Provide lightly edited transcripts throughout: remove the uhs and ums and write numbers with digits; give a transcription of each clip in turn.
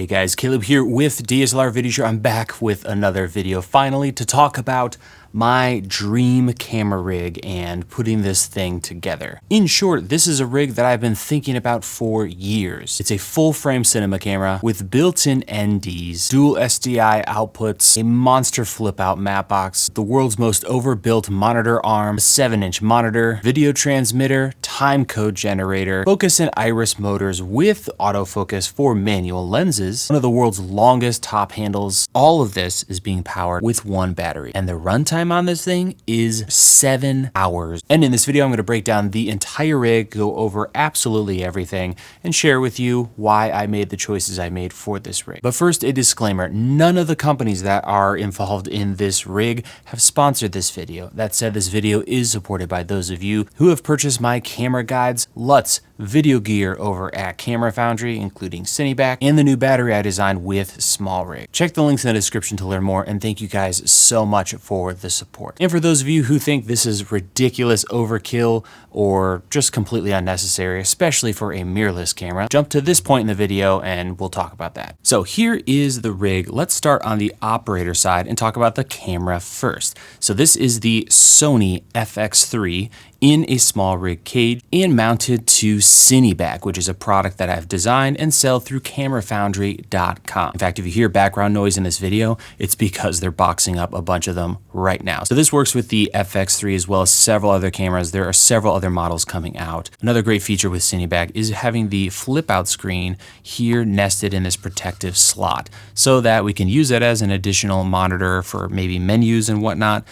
Hey guys, Caleb here with DSLR Video Show. I'm back with another video finally to talk about my dream camera rig and putting this thing together. In short, this is a rig that I've been thinking about for years. It's a full frame cinema camera with built-in NDs, dual SDI outputs, a monster flip out matte box, the world's most overbuilt monitor arm, a 7-inch monitor, video transmitter, time code generator, focus and iris motors with autofocus for manual lenses, one of the world's longest top handles. All of this is being powered with one battery, and the runtime on this thing is 7 hours. And in this video, I'm going to break down the entire rig, go over absolutely everything, and share with you why I made the choices I made for this rig. But first, a disclaimer: none of the companies that are involved in this rig have sponsored this video. That said, this video is supported by those of you who have purchased my camera guides, LUTs, video gear over at Camera Foundry, including Cineback, and the new battery I designed with SmallRig. Check the links in the description to learn more, and thank you guys so much for the support. And for those of you who think this is ridiculous overkill or just completely unnecessary, especially for a mirrorless camera, jump to this point in the video and we'll talk about that. So here is the rig. Let's start on the operator side and talk about the camera first. So this is the Sony FX3 in a SmallRig cage and mounted to Cineback, which is a product that I've designed and sell through CameraFoundry.com. In fact, if you hear background noise in this video, it's because they're boxing up a bunch of them right now. So this works with the FX3 as well as several other cameras. There are several other models coming out. Another great feature with Cineback is having the flip out screen here nested in this protective slot so that we can use it as an additional monitor for maybe menus and whatnot,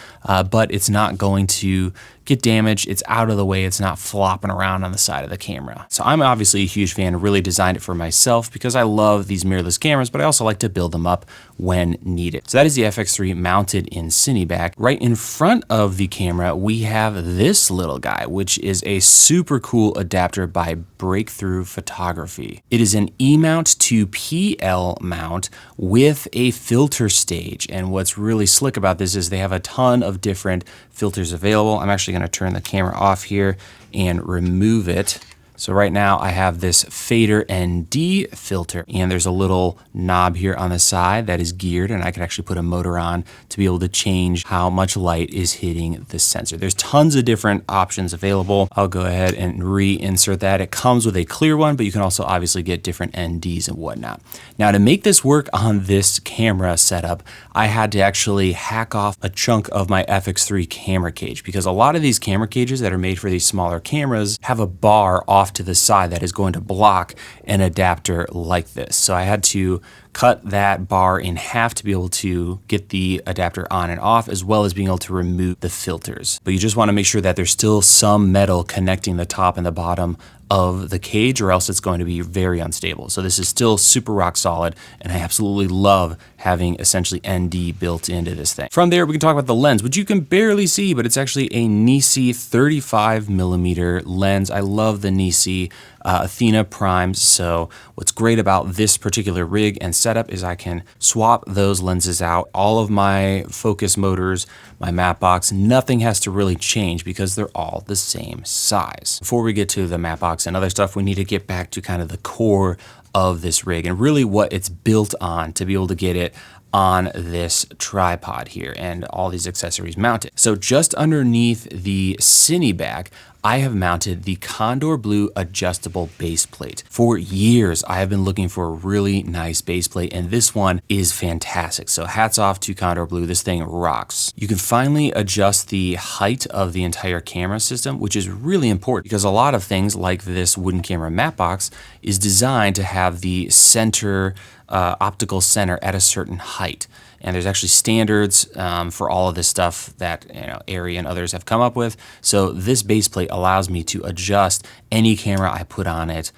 but it's not going to get damaged. It's out of the way. It's not flopping around on the side of the camera. So I'm obviously a huge fan, really designed it for myself because I love these mirrorless cameras, but I also like to build them up when needed. So that is the FX3 mounted in Cineback. Right in front of the camera, we have this little guy, which is a super cool adapter by Breakthrough Photography. It is an E-mount to PL mount with a filter stage. And what's really slick about this is they have a ton of different filters available. I'm actually going to turn the camera off here and remove it. So right now I have this fader ND filter, and there's a little knob here on the side that is geared, and I can actually put a motor on to be able to change how much light is hitting the sensor. There's tons of different options available. I'll go ahead and reinsert that. It comes with a clear one, but you can also obviously get different NDs and whatnot. Now, to make this work on this camera setup, I had to actually hack off a chunk of my FX3 camera cage because a lot of these camera cages that are made for these smaller cameras have a bar off to the side that is going to block an adapter like this. So I had to cut that bar in half to be able to get the adapter on and off, as well as being able to remove the filters. But you just want to make sure that there's still some metal connecting the top and the bottom of the cage, or else it's going to be very unstable. So this is still super rock solid, and I absolutely love having essentially ND built into this thing. From there, we can talk about the lens, which you can barely see, but it's actually a Nisi 35mm lens. I love the Nisi Athena primes. So what's great about this particular rig and setup is I can swap those lenses out. All of my focus motors, my matte box, nothing has to really change because they're all the same size. Before we get to the matte box and other stuff, we need to get back to kind of the core of this rig and really what it's built on to be able to get it on this tripod here and all these accessories mounted. So just underneath the Cineback, I have mounted the Condor Blue adjustable base plate. For years, I have been looking for a really nice base plate, and this one is fantastic. So hats off to Condor Blue. This thing rocks. You can finally adjust the height of the entire camera system, which is really important because a lot of things like this wooden camera matte box is designed to have the center optical center at a certain height. And there's actually standards for all of this stuff that ARRI and others have come up with. So this base plate allows me to adjust any camera I put on it,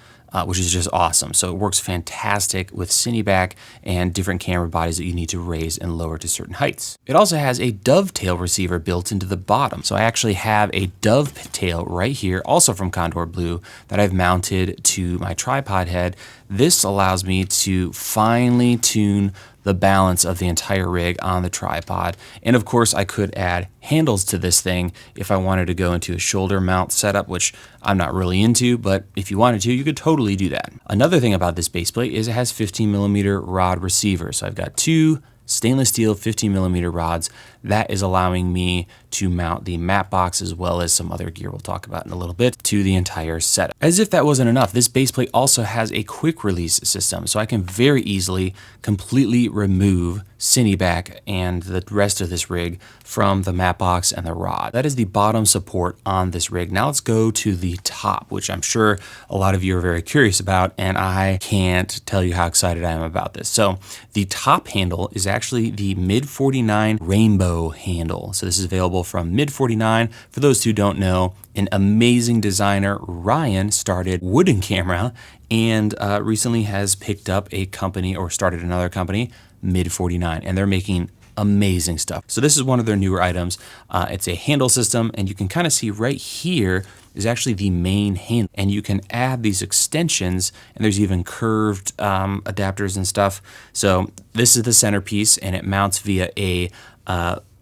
which is just awesome. So it works fantastic with Cineback and different camera bodies that you need to raise and lower to certain heights. It also has a dovetail receiver built into the bottom. So I actually have a dovetail right here, also from Condor Blue, that I've mounted to my tripod head this allows me to finely tune the balance of the entire rig on the tripod. And of course, I could add handles to this thing if I wanted to go into a shoulder mount setup, which I'm not really into, but if you wanted to, you could totally do that. Another thing about this base plate is it has 15mm rod receivers. So I've got two stainless steel 15mm rods. That is allowing me to mount the matte box as well as some other gear we'll talk about in a little bit to the entire setup. As if that wasn't enough, this base plate also has a quick release system, so I can very easily completely remove Cineback and the rest of this rig from the matte box and the rod. That is the bottom support on this rig. Now let's go to the top, which I'm sure a lot of you are very curious about, and I can't tell you how excited I am about this. So the top handle is actually the Mid 49 Rainbow handle. So this is available from Mid 49. For those who don't know, an amazing designer, Ryan, started Wooden Camera and recently has picked up a company or started another company, Mid 49, and they're making amazing stuff. So this is one of their newer items. It's a handle system, and you can kind of see right here is actually the main handle, and you can add these extensions, and there's even curved adapters and stuff. So this is the centerpiece, and it mounts via a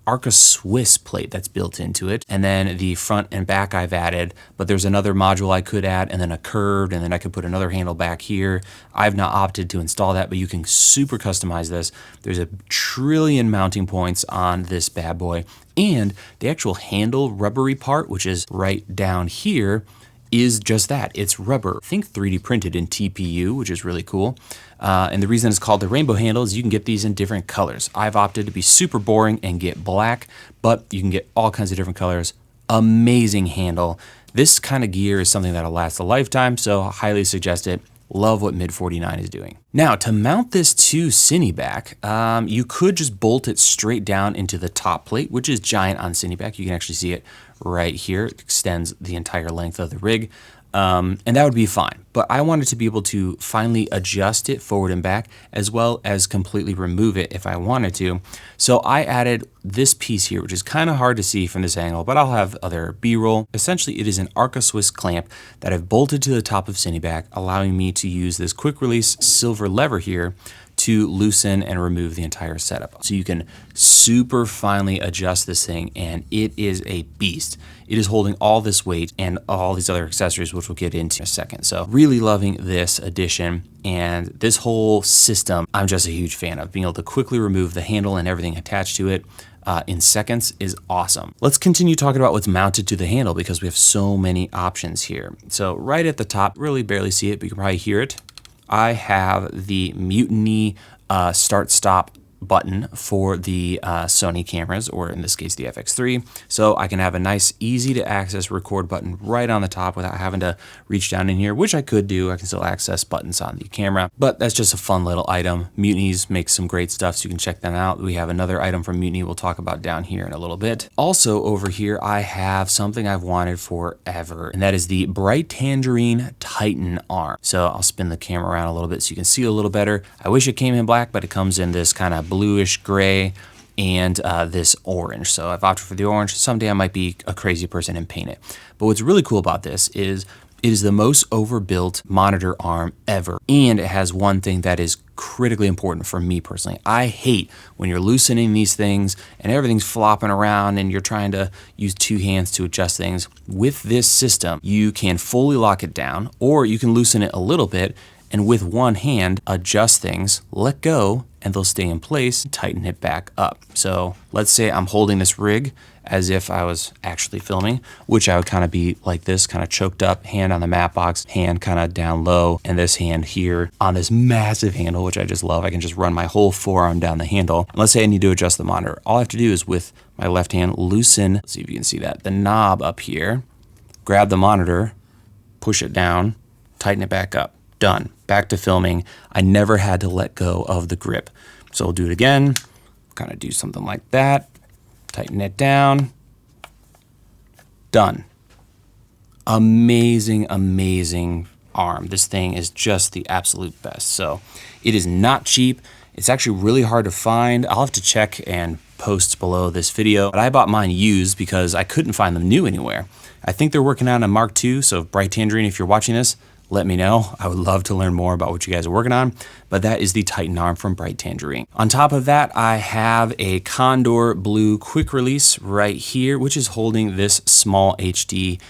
Arca Swiss plate that's built into it. And then the front and back I've added, but there's another module I could add, and then a curved, and then I could put another handle back here. I've not opted to install that, but you can super customize this. There's a trillion mounting points on this bad boy, and the actual handle rubbery part, which is right down here, is just that. It's rubber. Think 3D printed in TPU, which is really cool. And the reason it's called the rainbow handle is you can get these in different colors. I've opted to be super boring and get black, but you can get all kinds of different colors. Amazing handle. This kind of gear is something that'll last a lifetime, so I highly suggest it. Love what Mid 49 is doing. Now, to mount this to Cineback, you could just bolt it straight down into the top plate, which is giant on Cineback. You can actually see it right here. It extends the entire length of the rig. And that would be fine. But I wanted to be able to finally adjust it forward and back, as well as completely remove it if I wanted to. So I added this piece here, which is kind of hard to see from this angle, but I'll have other B-roll. Essentially, it is an Arca Swiss clamp that I've bolted to the top of Cineback, allowing me to use this quick release silver lever here to loosen and remove the entire setup. So you can super finely adjust this thing, and it is a beast. It is holding all this weight and all these other accessories, which we'll get into in a second. So really loving this addition, and this whole system I'm just a huge fan of. Being able to quickly remove the handle and everything attached to it in seconds is awesome. Let's continue talking about what's mounted to the handle, because we have so many options here. So right at the top, really barely see it, but you can probably hear it. I have the Mutiny start-stop button for the Sony cameras, or in this case the FX3, so I can have a nice easy to access record button right on the top without having to reach down in here, which I could do. I can still access buttons on the camera, but that's just a fun little item. Mutiny's makes some great stuff, so you can check them out. We have another item from Mutiny we'll talk about down here in a little bit. Also over here I have something I've wanted forever, and that is the Bright Tangerine Titan arm. So I'll spin the camera around a little bit so you can see a little better. I wish it came in black, but it comes in this kind of bluish gray and this orange. So I've opted for the orange. Someday I might be a crazy person and paint it. But what's really cool about this is it is the most overbuilt monitor arm ever. And it has one thing that is critically important for me personally. I hate when you're loosening these things and everything's flopping around and you're trying to use two hands to adjust things. With this system, you can fully lock it down, or you can loosen it a little bit and with one hand adjust things, let go, and they'll stay in place, tighten it back up. So let's say I'm holding this rig as if I was actually filming, which I would kind of be like this, kind of choked up, hand on the matte box, hand kind of down low, and this hand here on this massive handle, which I just love. I can just run my whole forearm down the handle. And let's say I need to adjust the monitor. All I have to do is with my left hand loosen, let's see if you can see that, the knob up here, grab the monitor, push it down, tighten it back up. Done. Back to filming. I never had to let go of the grip. So we'll do it again. Kind of do something like that. Tighten it down. Done. Amazing, amazing arm. This thing is just the absolute best. So it is not cheap. It's actually really hard to find. I'll have to check and post below this video. But I bought mine used because I couldn't find them new anywhere. I think they're working on a Mark II. So Bright Tangerine, if you're watching this, let me know. I would love to learn more about what you guys are working on, but that is the Titan arm from Bright Tangerine. On top of that, I have a Condor Blue quick release right here, which is holding this small HD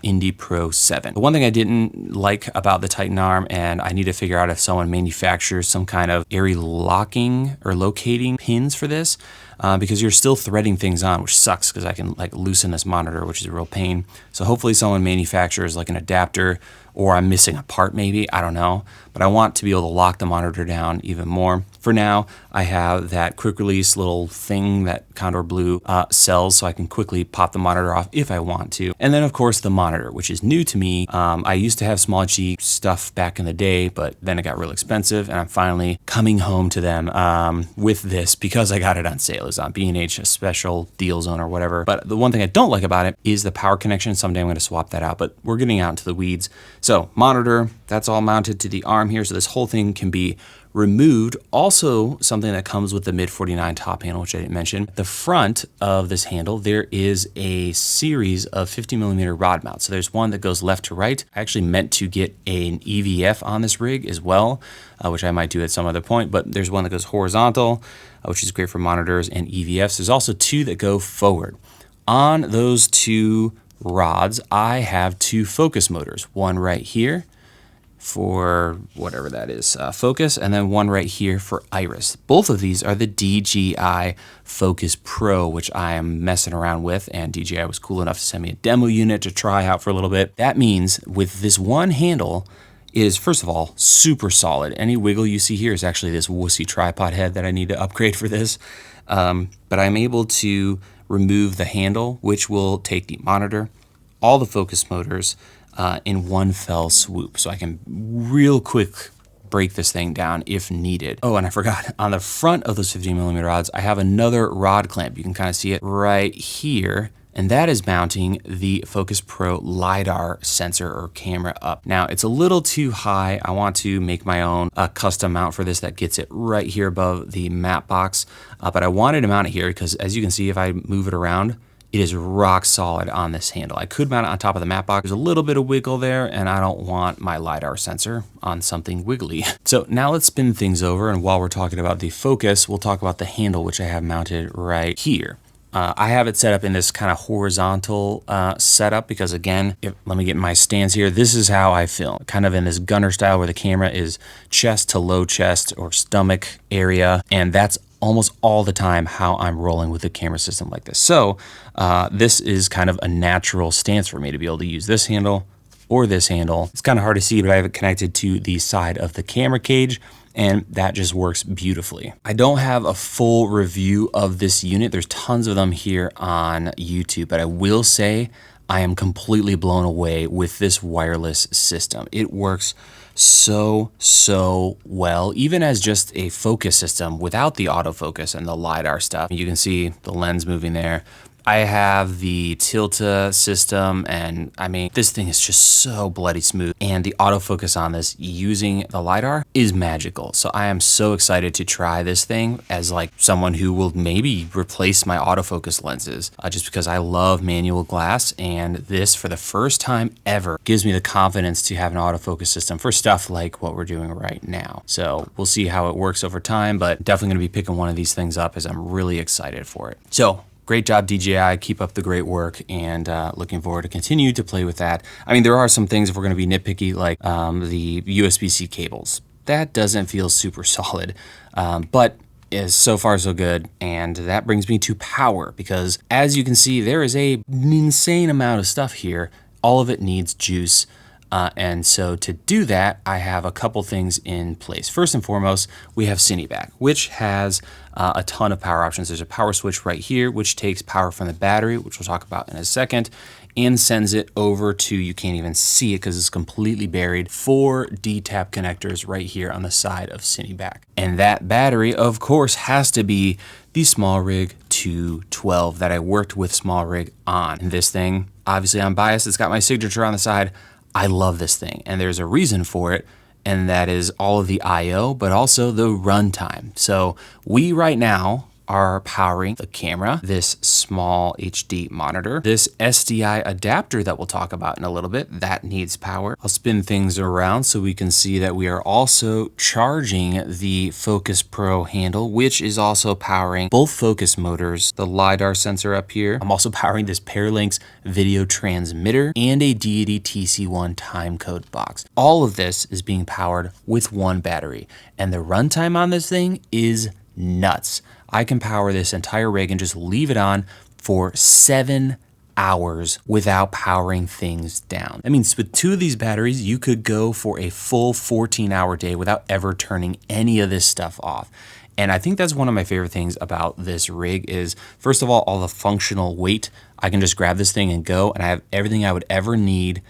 Indy Pro 7. The one thing I didn't like about the Titan arm, and I need to figure out if someone manufactures some kind of airy locking or locating pins for this, because you're still threading things on, which sucks because I can like loosen this monitor, which is a real pain. So hopefully someone manufactures like an adapter, or I'm missing a part maybe, I don't know. But I want to be able to lock the monitor down even more. For now, I have that quick release little thing that Condor Blue sells, so I can quickly pop the monitor off if I want to. And then of course the monitor, which is new to me. I used to have small HD stuff back in the day, but then it got real expensive, and I'm finally coming home to them with this because I got it on sale. It's on B&H, a special deal zone or whatever. But the one thing I don't like about it is the power connection. Someday I'm going to swap that out, but we're getting out into the weeds. So monitor, that's all mounted to the arm here, so this whole thing can be removed. Also, something that comes with the Mid 49 top panel, which I didn't mention. At the front of this handle, there is a series of 50mm rod mounts. So there's one that goes left to right. I actually meant to get an EVF on this rig as well, which I might do at some other point, but there's one that goes horizontal, which is great for monitors and EVFs. There's also two that go forward. On those two rods, I have two focus motors, one right here for whatever that is, focus, and then one right here for iris. Both of these are the DJI Focus Pro, which I am messing around with, and DJI was cool enough to send me a demo unit to try out for a little bit. That means with this one handle, it is, first of all, super solid. Any wiggle you see here is actually this wussy tripod head that I need to upgrade for this. But I'm able to remove the handle, which will take the monitor, all the focus motors, in one fell swoop. So I can real quick break this thing down if needed. Oh, and I forgot, on the front of those 50mm rods, I have another rod clamp. You can kind of see it right here. And that is mounting the Focus Pro LiDAR sensor or camera up. Now, it's a little too high. I want to make my own custom mount for this that gets it right here above the map box. But I wanted to mount it here because, as you can see, if I move it around, it is rock solid on this handle. I could mount it on top of the map box. There's a little bit of wiggle there, and I don't want my LiDAR sensor on something wiggly. So now let's spin things over, and while we're talking about the focus, we'll talk about the handle, which I have mounted right here. I have it set up in this kind of horizontal setup because, again, let me get my stance here. This is how I film, kind of in this gunner style where the camera is chest to low chest or stomach area, and that's almost all the time how I'm rolling with a camera system like this. So this is kind of a natural stance for me to be able to use this handle or this handle. It's kind of hard to see, but I have it connected to the side of the camera cage, and that just works beautifully. I don't have a full review of this unit. There's tons of them here on YouTube, but I will say I am completely blown away with this wireless system. It works so well, even as just a focus system without the autofocus and the LiDAR stuff. You can see the lens moving there. I have the Tilta system, and I mean, this thing is just so bloody smooth, and the autofocus on this using the LiDAR is magical. So I am so excited to try this thing as like someone who will maybe replace my autofocus lenses, just because I love manual glass, and this for the first time ever gives me the confidence to have an autofocus system for stuff like what we're doing right now. So we'll see how it works over time, but definitely gonna be picking one of these things up as I'm really excited for it. So great job, DJI. Keep up the great work, and looking forward to continue to play with that. I mean, there are some things, if we're going to be nitpicky, like the USB-C cables. That doesn't feel super solid, but is so far so good. And that brings me to power, because as you can see, there is an insane amount of stuff here. All of it needs juice. And so to do that, I have a couple things in place. First and foremost, we have Cineback, which has a ton of power options. There's a power switch right here, which takes power from the battery, which we'll talk about in a second, and sends it over to, you can't even see it because it's completely buried, 4 D-tap connectors right here on the side of Cineback. And that battery, of course, has to be the SmallRig 212 that I worked with SmallRig on. And this thing, obviously I'm biased, it's got my signature on the side. I love this thing, and there's a reason for it, and that is all of the I/O, but also the runtime. So we right now are powering the camera, this small HD monitor, this SDI adapter that we'll talk about in a little bit, that needs power. I'll spin things around so we can see that we are also charging the Focus Pro handle, which is also powering both focus motors, the LiDAR sensor up here. I'm also powering this Paralinx video transmitter and a Deity TC1 timecode box. All of this is being powered with one battery, and the runtime on this thing is nuts. I can power this entire rig and just leave it on for 7 hours without powering things down. That means with 2 of these batteries, you could go for a full 14-hour day without ever turning any of this stuff off. And I think that's one of my favorite things about this rig is, first of all the functional weight. I can just grab this thing and go, and I have everything I would ever need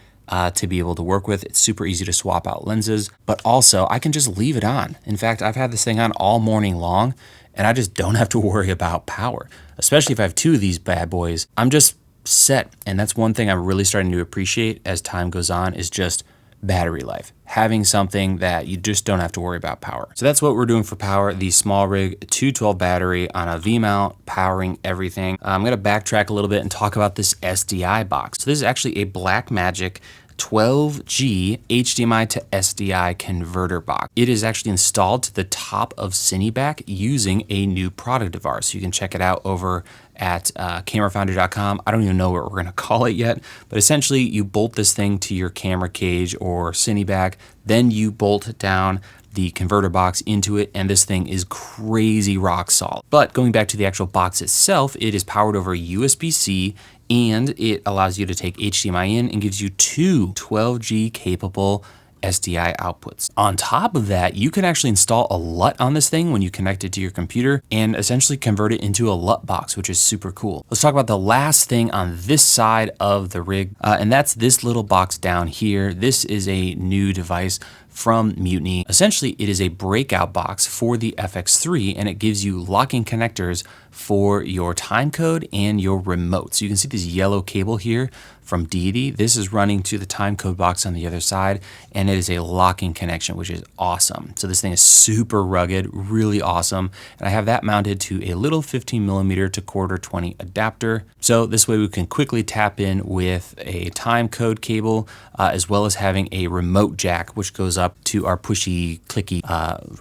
to be able to work with. It's super easy to swap out lenses, but also I can just leave it on. In fact, I've had this thing on all morning long, and I just don't have to worry about power. Especially if I have 2 of these bad boys, I'm just set. And that's one thing I'm really starting to appreciate as time goes on, is just battery life. Having something that you just don't have to worry about power. So that's what we're doing for power. The SmallRig 212 battery on a V-mount powering everything. I'm gonna backtrack a little bit and talk about this SDI box. So this is actually a Blackmagic 12G HDMI to SDI converter box. It is actually installed to the top of Cineback using a new product of ours. So you can check it out over at camerafoundry.com. I don't even know what we're gonna call it yet, but essentially you bolt this thing to your camera cage or Cineback, then you bolt down the converter box into it, and this thing is crazy rock solid. But going back to the actual box itself, it is powered over USB-C, and it allows you to take HDMI in and gives you 2 12G capable SDI outputs. On top of that, you can actually install a LUT on this thing when you connect it to your computer and essentially convert it into a LUT box, which is super cool. Let's talk about the last thing on this side of the rig, and that's this little box down here. This is a new device from Mutiny. Essentially, it is a breakout box for the FX3, and it gives you locking connectors for your timecode and your remote. So you can see this yellow cable here from Deity. This is running to the timecode box on the other side, and it is a locking connection, which is awesome. So this thing is super rugged, really awesome. And I have that mounted to a little 15mm to 1/4-20 adapter. So this way we can quickly tap in with a timecode cable, as well as having a remote jack, which goes up to our pushy, clicky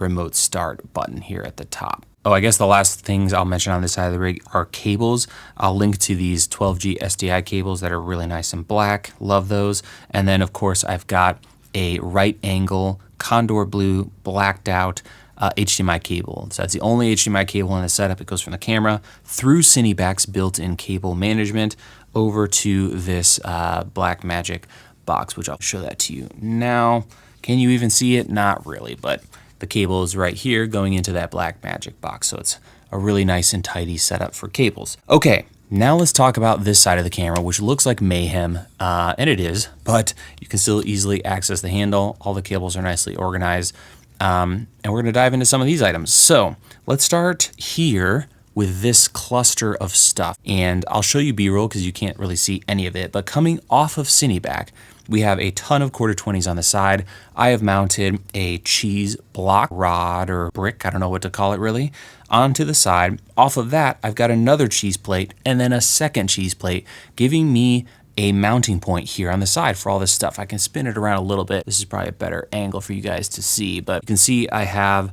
remote start button here at the top. Oh, I guess the last things I'll mention on this side of the rig are cables. I'll link to these 12G SDI cables that are really nice and black. Love those. And then, of course, I've got a right angle Condor blue blacked out HDMI cable. So that's the only HDMI cable in the setup. It goes from the camera through Cineback's built-in cable management over to this Blackmagic box, which I'll show that to you now. Can you even see it? Not really, but the cable is right here going into that Blackmagic box. So it's a really nice and tidy setup for cables. Okay, now let's talk about this side of the camera, which looks like mayhem, and it is, but you can still easily access the handle. All the cables are nicely organized, and we're gonna dive into some of these items. So let's start here with this cluster of stuff, and I'll show you B-roll because you can't really see any of it, but coming off of Cineback, we have a ton of 1/4-20s on the side. I have mounted a cheese block rod or brick, I don't know what to call it really, onto the side. Off of that, I've got another cheese plate and then a second cheese plate, giving me a mounting point here on the side for all this stuff. I can spin it around a little bit. This is probably a better angle for you guys to see, but you can see I have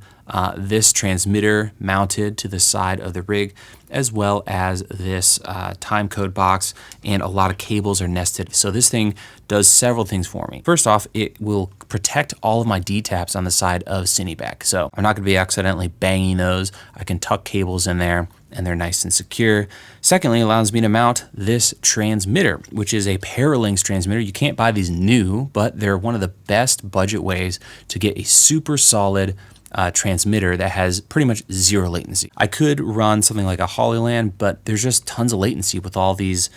this transmitter mounted to the side of the rig, as well as this timecode box, and a lot of cables are nested. So this thing does several things for me. First off, it will protect all of my D-taps on the side of Cineback. So I'm not gonna be accidentally banging those. I can tuck cables in there and they're nice and secure. Secondly, it allows me to mount this transmitter, which is a Paralinx transmitter. You can't buy these new, but they're one of the best budget ways to get a super solid transmitter that has pretty much zero latency. I could run something like a Hollyland, but there's just tons of latency with all these,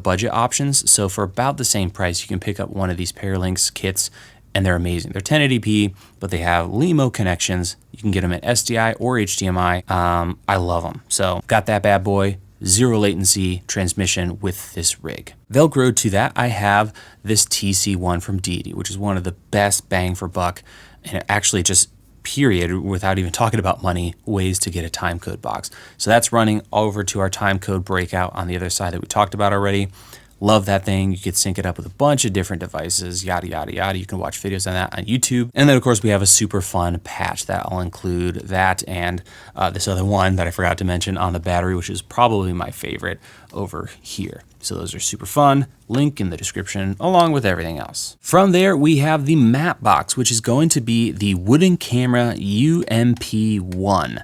budget options. So for about the same price, you can pick up one of these Paralinx kits, and they're amazing. They're 1080p, but they have LEMO connections. You can get them at SDI or HDMI. I love them. So got that bad boy, zero latency transmission with this rig. Velcro to that, I have this TC1 from Deity, which is one of the best bang for buck, and it actually just period, without even talking about money, ways to get a timecode box. So that's running over to our timecode breakout on the other side that we talked about already. Love that thing. You could sync it up with a bunch of different devices, yada, yada, yada. You can watch videos on that on YouTube. And then of course we have a super fun patch that I'll include that and this other one that I forgot to mention on the battery, which is probably my favorite over here. So those are super fun. Link in the description along with everything else. From there, we have the map box, which is going to be the Wooden Camera UMP1.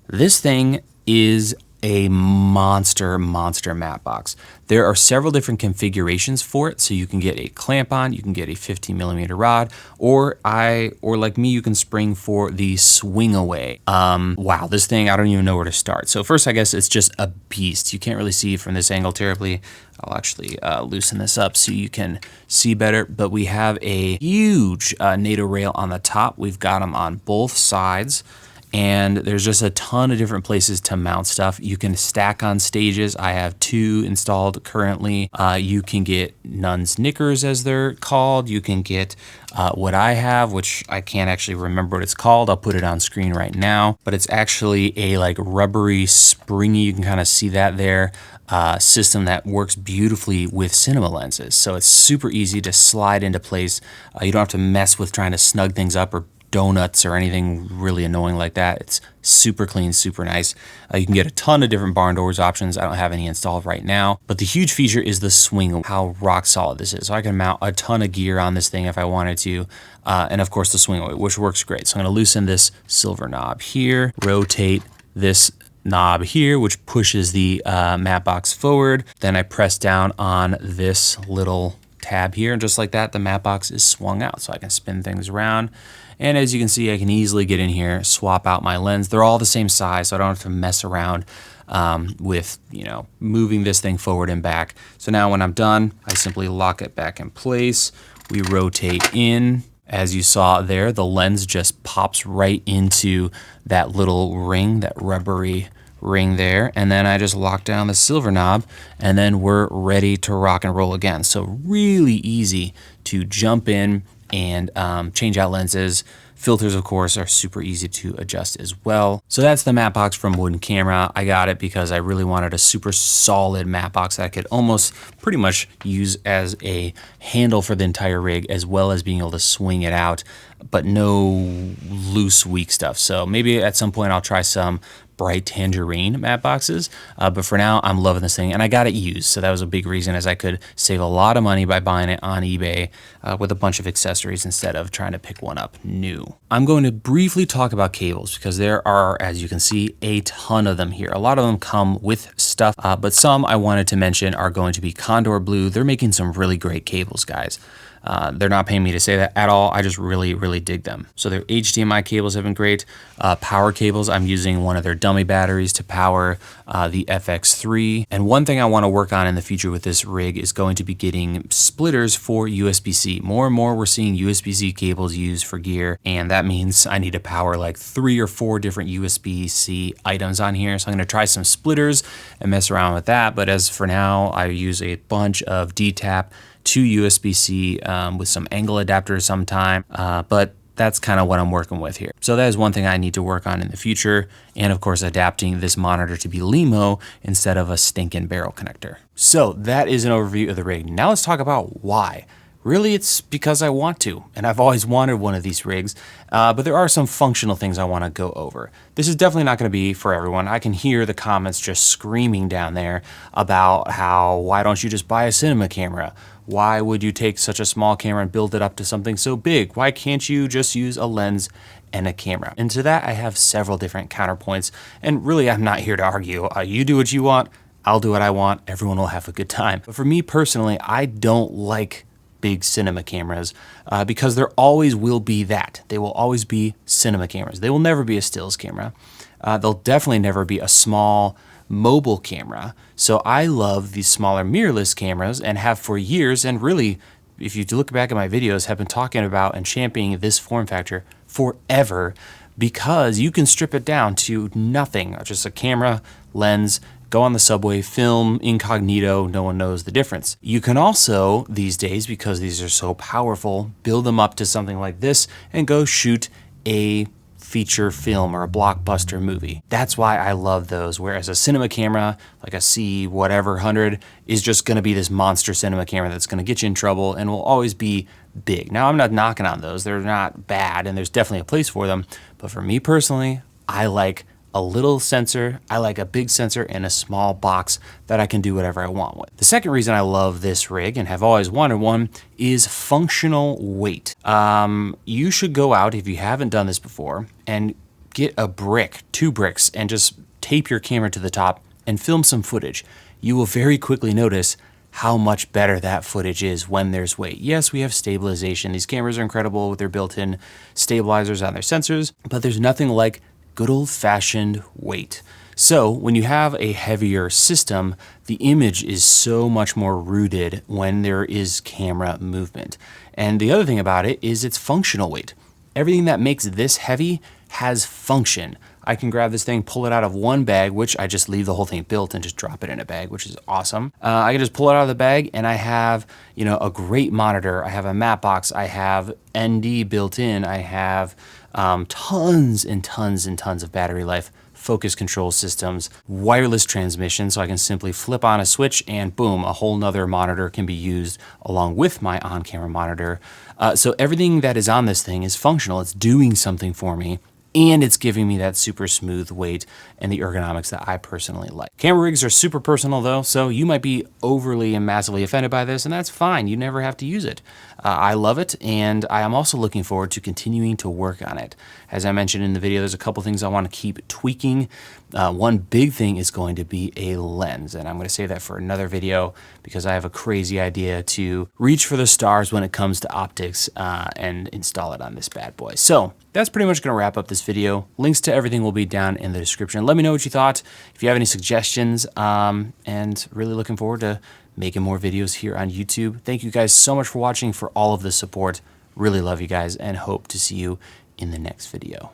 This thing is a monster map box. There are several different configurations for it, so you can get a clamp on, you can get a 15mm rod, or like me, you can spring for the swing away. Wow, this thing, I don't even know where to start. So first, I guess it's just a beast. You can't really see from this angle terribly. I'll actually loosen this up so you can see better, but we have a huge NATO rail on the top. We've got them on both sides. And there's just a ton of different places to mount stuff. You can stack on stages. I have 2 installed currently. You can get Nuns Knickers, as they're called. You can get what I have, which I can't actually remember what it's called. I'll put it on screen right now. But it's actually a like rubbery, springy, you can kind of see that there, system that works beautifully with cinema lenses. So it's super easy to slide into place. You don't have to mess with trying to snug things up or donuts or anything really annoying like that. It's super clean, super nice. You can get a ton of different barn doors options. I don't have any installed right now, but the huge feature is the swing, how rock solid this is. So I can mount a ton of gear on this thing if I wanted to. And of course the swing away, which works great. So I'm gonna loosen this silver knob here, rotate this knob here, which pushes the map box forward. Then I press down on this little tab here, and just like that, the map box is swung out. So I can spin things around. And as you can see, I can easily get in here, swap out my lens. They're all the same size, so I don't have to mess around with, you know, moving this thing forward and back. So now when I'm done, I simply lock it back in place. We rotate in. As you saw there, the lens just pops right into that little ring, that rubbery ring there, and then I just lock down the silver knob, and then we're ready to rock and roll again. So really easy to jump in and change out lenses. Filters, of course, are super easy to adjust as well. So that's the map box from Wooden Camera. I got it because I really wanted a super solid map box that I could almost pretty much use as a handle for the entire rig, as well as being able to swing it out, but no loose, weak stuff. So maybe at some point I'll try some bright tangerine matte boxes, but for now I'm loving this thing, and I got it used, so that was a big reason, as I could save a lot of money by buying it on eBay with a bunch of accessories instead of trying to pick one up new. I'm going to briefly talk about cables because there are, as you can see, a ton of them here. A lot of them come with stuff, but some I wanted to mention are going to be Condor Blue. They're making some really great cables, guys. They're not paying me to say that at all. I just really dig them. So their HDMI cables have been great. Power cables, I'm using one of their dummy batteries to power the FX3. And one thing I want to work on in the future with this rig is going to be getting splitters for USB-C. More and more we're seeing USB-C cables used for gear, and that means I need to power like 3 or 4 different USB-C items on here. So I'm going to try some splitters and mess around with that. But as for now, I use a bunch of DTAP to USB-C with some angle adapters sometime, but that's kind of what I'm working with here. So that is one thing I need to work on in the future, and of course adapting this monitor to be LEMO instead of a stinking barrel connector. So that is an overview of the rig. Now let's talk about why. Really, it's because I want to, and I've always wanted one of these rigs, but there are some functional things I want to go over. This is definitely not going to be for everyone. I can hear the comments just screaming down there about how, why don't you just buy a cinema camera? Why would you take such a small camera and build it up to something so big? Why can't you just use a lens and a camera? And to that, I have several different counterpoints, and really, I'm not here to argue. You do what you want, I'll do what I want, everyone will have a good time. But for me personally, I don't like big cinema cameras because there always will be that. They will always be cinema cameras. They will never be a stills camera. They'll definitely never be a small mobile camera. So I love these smaller mirrorless cameras and have for years, and really, if you look back at my videos, have been talking about and championing this form factor forever, because you can strip it down to nothing, just a camera, lens, go on the subway, film incognito, no one knows the difference. You can also, these days, because these are so powerful, build them up to something like this and go shoot a feature film or a blockbuster movie. That's why I love those, whereas a cinema camera, like a C whatever 100, is just gonna be this monster cinema camera that's gonna get you in trouble and will always be big. Now, I'm not knocking on those. They're not bad, and there's definitely a place for them. But for me personally, I like a little sensor, I like a big sensor in a small box that I can do whatever I want with. The second reason I love this rig and have always wanted one is functional weight. You should go out, if you haven't done this before, and get a brick, 2 bricks, and just tape your camera to the top and film some footage. You will very quickly notice how much better that footage is when there's weight. Yes, we have stabilization. These cameras are incredible with their built-in stabilizers on their sensors, but there's nothing like good old-fashioned weight. So when you have a heavier system, the image is so much more rooted when there is camera movement. And the other thing about it is it's functional weight. Everything that makes this heavy has function. I can grab this thing, pull it out of one bag, which I just leave the whole thing built and just drop it in a bag, which is awesome. I can just pull it out of the bag and I have, you know, a great monitor. I have a matte box. I have ND built in. I have tons and tons and tons of battery life, focus control systems, wireless transmission, so I can simply flip on a switch and boom, a whole nother monitor can be used along with my on-camera monitor. So everything that is on this thing is functional. It's doing something for me, and it's giving me that super smooth weight and the ergonomics that I personally like. Camera rigs are super personal though, so you might be overly and massively offended by this, and that's fine. You never have to use it. I love it, and I am also looking forward to continuing to work on it. As I mentioned in the video, there's a couple things I want to keep tweaking. One big thing is going to be a lens, and I'm going to save that for another video because I have a crazy idea to reach for the stars when it comes to optics and install it on this bad boy. So that's pretty much going to wrap up this video. Links to everything will be down in the description. Let me know what you thought, if you have any suggestions, and really looking forward to making more videos here on YouTube. Thank you guys so much for watching, for all of the support. Really love you guys and hope to see you in the next video.